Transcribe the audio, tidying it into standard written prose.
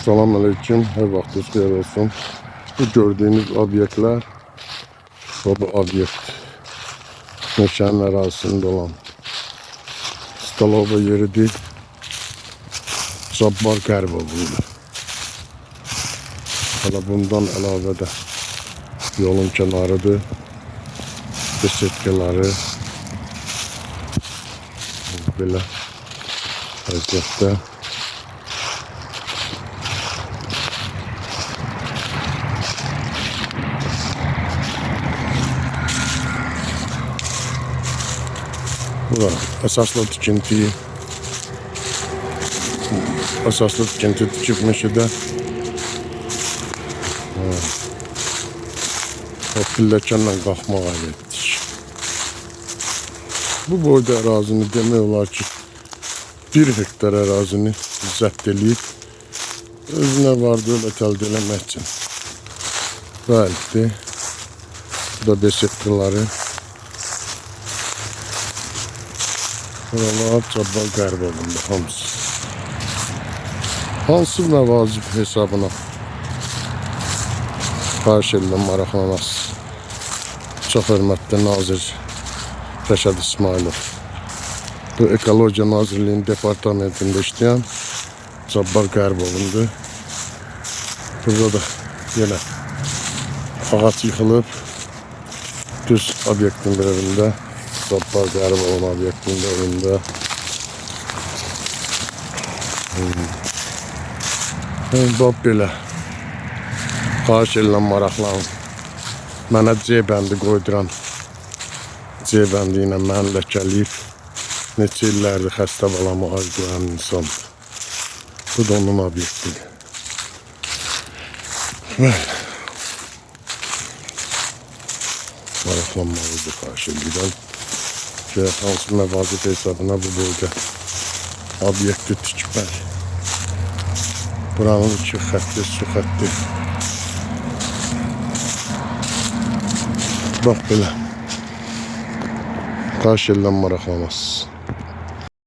Selamünaleyküm, her vaxtınız xeyir olsun. Bu gördüğünüz obyektler, bu obyekt meşənin ərazisində olan Stalova yeridir. Cabbar Qərboğlu'dur. Hala bundan əlavə də yolun kənarıdır. Besetkeləri belə vəziyyətdə. Bura əsaslı tikinti tikilmiş idi. O pilləkənlə qalxmaq etdik. Bu boyda ərazini demək olar ki 1 hektar ərazini zəbt eləyib özünə vardı öyle əldə eləmək üçün. Bəli, bu da besetkiləri. Buralar Cabbar Qərboğlu'nda hamısı. Hansı məvazif hesabına xahiş edirəm maraqlanasınız. Çox hörmətli Nazir Rəşad İsmailov. Bu Ekologiya Nazirliyinin departamentində işləyən Cabbar Qərboğlu'ndur. Burada da yenə ağac yıxılıb. Düz obyektin bir evində. Cabbar Qərboğlu obyektinin önündə. Bax belə. Xahiş edirəm maraqlanın. Mənə C bəndi qoyduran. C bəndi ilə məni ləkələyib. Neçə illərdir xəstə balamı acılayan insandır. Bu da onun obyektidir. Maraqlanmalıdır xahiş edirəm. Hansı məvazif hesabına bu boyda obyekti tikmək. Buranın 2 xətti, su xətti. Bax belə. Xahiş edirəm maraqlanasınız.